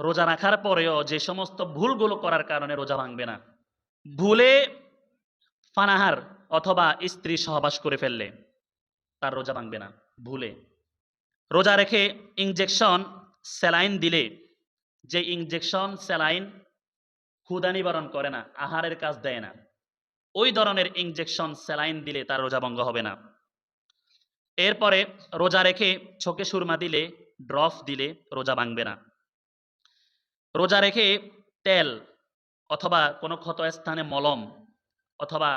রোজা রাখার পরেও যে সমস্ত ভুলগুলো করার কারণে রোজা ভাঙবে না। ভুলে পানাহার অথবা স্ত্রী সহবাস করে ফেললে তার রোজা ভাঙবে না। ভুলে রোজা রেখে ইনজেকশন, স্যালাইন দিলে, যে ইনজেকশন স্যালাইন ক্ষুধা নিবারণ করে না, আহারের কাজ দেয় না, ওই ধরনের ইনজেকশন স্যালাইন দিলে তার রোজা ভঙ্গ হবে না। এরপরে রোজা রেখে চোখে সুরমা দিলে, ড্রপ দিলে রোজা ভাঙবে না। রোজা রেখে তেল অথবা কোনো ক্ষত স্থানে মলম অথবা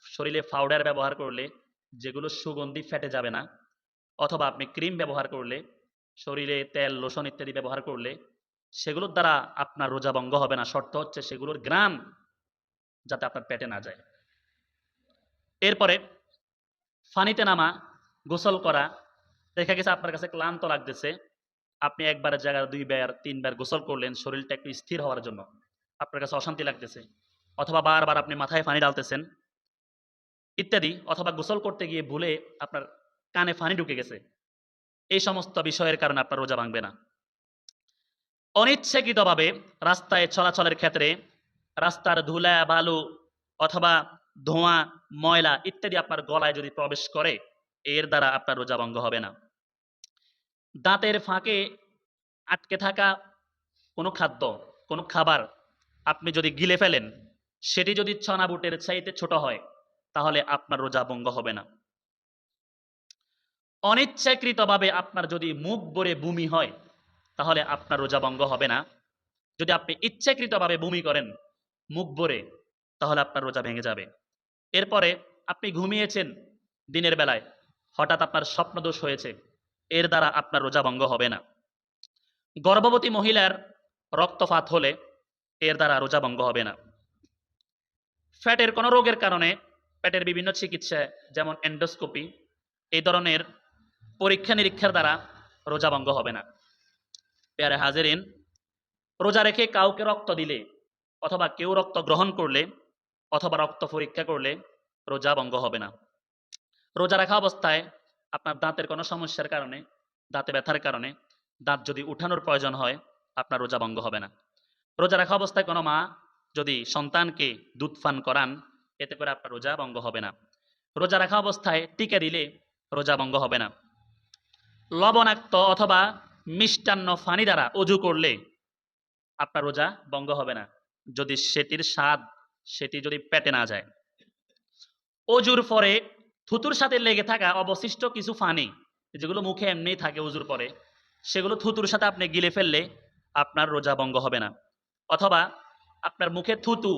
শরীরে পাউডার ব্যবহার করলে, যেগুলো সুগন্ধি ফেটে যাবে না, অথবা আপনি ক্রিম ব্যবহার করলে, শরীরে তেল লোশন ইত্যাদি ব্যবহার করলে, সেগুলোর দ্বারা আপনার রোজা ভঙ্গ হবে না। শর্ত হচ্ছে সেগুলোর ঘ্রাণ যাতে আপনার পেটে না যায়। এরপরে পানিতে নামা, গোসল করা। দেখা গেছে আপনার কাছে ক্লান্ত লাগতেছে, আপনি একবারের জায়গায় 2 বার 3 বার গোসল করলেন শরীরটা একটু স্থির হওয়ার জন্য, আপনার কাছে অশান্তি লাগতেছে, অথবা বারবার আপনি মাথায় পানি ঢালতেছেন ইত্যাদি, অথবা গোসল করতে গিয়ে ভুলে আপনার কানে পানি ঢুকে গেছে, এই সমস্ত বিষয়ের কারণে আপনার রোজা ভাঙবে না। অনিচ্ছাকৃতভাবে রাস্তায় চলাচলের ক্ষেত্রে রাস্তার ধুলা বালু অথবা ধোঁয়া ময়লা ইত্যাদি আপনার গলায় যদি প্রবেশ করে, এর দ্বারা আপনার রোজা ভঙ্গ হবে না। দাঁতের ফাঁকে আটকে থাকা কোনো খাদ্য, কোনো খাবার আপনি যদি গিলে ফেলেন, সেটি যদি চনা বুটের চাইতে ছোট হয়, তাহলে আপনার রোজা ভঙ্গ হবে না। অনিচ্ছাকৃতভাবে আপনার যদি মুখ ভরে বমি হয়, তাহলে আপনার রোজা ভঙ্গ হবে না। যদি আপনি ইচ্ছাকৃতভাবে বমি করেন মুখ ভরে, তাহলে আপনার রোজা ভেঙে যাবে। এরপরে আপনি ঘুমিয়েছেন দিনের বেলায়, হঠাৎ আপনার স্বপ্নদোষ হয়েছে, এর দ্বারা আপনার রোজা ভঙ্গ হবে না। গর্ভবতী মহিলার রক্তপাত হলে এর দ্বারা রোজা ভঙ্গ হবে না। ফ্যাটের কোনো রোগের কারণে পেটের বিভিন্ন চিকিৎসা, যেমন এন্ডোস্কোপি, এই ধরনের পরীক্ষা নিরীক্ষার দ্বারা রোজা ভঙ্গ হবে না। প্যারে হাজেরিন, রোজা রেখে কাউকে রক্ত দিলে অথবা কেউ রক্ত গ্রহণ করলে অথবা রক্ত পরীক্ষা করলে রোজা ভঙ্গ হবে না। রোজা রাখা অবস্থায় আপনার দাঁতের কোনো সমস্যার কারণে, দাঁতে ব্যথার কারণে দাঁত যদি উঠানোর প্রয়োজন হয়, আপনার রোজা ভঙ্গ হবে না। রোজা রাখা অবস্থায় কোনো মা যদি সন্তানকে দুধ পান করান, এতে করে আপনার রোজা ভঙ্গ হবে না। রোজা রাখা অবস্থায় টিকা দিলে রোজা ভঙ্গ হবে না। লবণাক্ত অথবা মিষ্টান্ন পানি দ্বারা অজু করলে আপনার রোজা ভঙ্গ হবে না, যদি সেটির স্বাদ সেটি যদি পেটে না যায়। অজুর পরে থুতুর সাথে লেগে থাকা অবশিষ্ট কিছু পানি, যেগুলো মুখে এমনিই থাকে অজুর পরে, সেগুলো থুতুর সাথে আপনি গিলে ফেললে আপনার রোজা ভঙ্গ হবে না। অথবা আপনার মুখে থুতু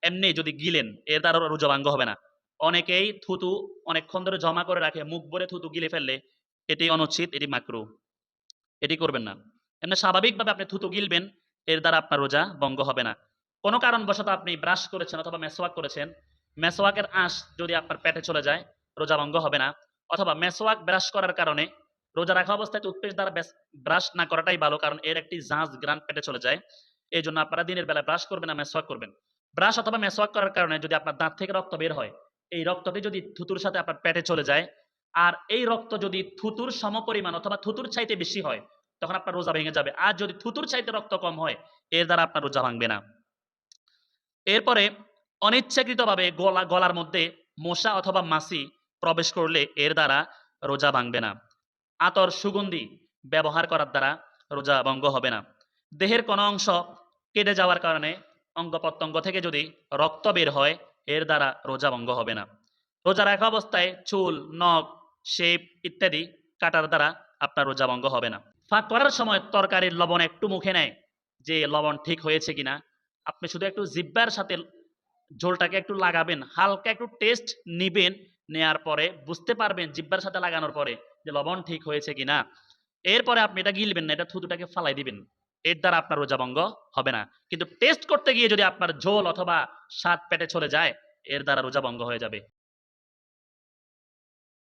এমনি যদি গিলেন, এর দ্বারা রোজা ভঙ্গ হবে না। অনেকেই থুতু অনেকক্ষণ ধরে জমা করে রাখে, মুখ ভরে থুতু গিলে ফেললে এটি অনুচিত, এটি মাকরু, এটি করবেন না। এমনি স্বাভাবিকভাবে আপনি থুতু গিলবেন, এর দ্বারা আপনার রোজা ভঙ্গ হবে না। কোনো কারণবশত আপনি ব্রাশ করেছেন অথবা মেসওয়াক করেছেন, মেসওয়াকের আঁশ যদি আপনার পেটে চলে যায়, রোজা ভঙ্গ হবে না। অথবা মেসওয়াক ব্রাশ করার কারণে রোজা রাখা অবস্থায় টুথপেস্ট দ্বারা ব্রাশ না করাটাই ভালো, কারণ এর একটি ঝাঁজ গ্রান পেটে চলে যায়। এই জন্য আপনারা দিনের বেলা ব্রাশ করবেন না, মেসওয়াক করবেন। ব্রাশ অথবা মেসওয়াক করার কারণে যদি আপনার দাঁত থেকে রক্ত বের হয়, এই রক্তটি যদি থুতুর সাথে আপনার পেটে চলে যায়, আর এই রক্ত যদি থুতুর সমপরিমাণ অথবা থুতুর চাইতে বেশি হয়, তখন আপনার রোজা ভেঙে যাবে। আর যদি থুতুর চাইতে রক্ত কম হয়, এর দ্বারা আপনার রোজা ভাঙবে না। এরপরে অনিচ্ছাকৃতভাবে গলার মধ্যে মশা অথবা মাছি প্রবেশ করলে এর দ্বারা রোজা ভাঙবে না। আতর সুগন্ধি ব্যবহার করার দ্বারা রোজা ভঙ্গ হবে না। দেহের কোনো অংশ কেটে যাওয়ার কারণে অঙ্গ প্রত্যঙ্গ থেকে যদি রক্ত বের হয়, এর দ্বারা রোজা ভঙ্গ হবে না। রোজা রাখা অবস্থায় চুল, নখ, শেপ ইত্যাদি কাটার দ্বারা আপনার রোজা ভঙ্গ হবে না। ফাঁক করার সময় তরকারির লবণ একটু মুখে নেয় যে লবণ ঠিক হয়েছে কিনা, আপনি শুধু একটু জিহ্বার সাথে ঝোলটাকে একটু লাগাবেন, হালকা একটু টেস্ট নিবেন, নেয়ার পরে বুঝতে পারবেন জিহ্বার সাথে লাগানোর পরে যে লবণ ঠিক হয়েছে কিনা। এরপরে আপনি এটা গিলবেন না, এটা থুতুটাকে ফালাই দিবেন, এর দ্বারা আপনার রোজা ভঙ্গ হবে না। কিন্তু টেস্ট করতে গিয়ে যদি আপনার ঝোল অথবা স্বাদ পেটে চলে যায়, এর দ্বারা রোজা ভঙ্গ হয়ে যাবে।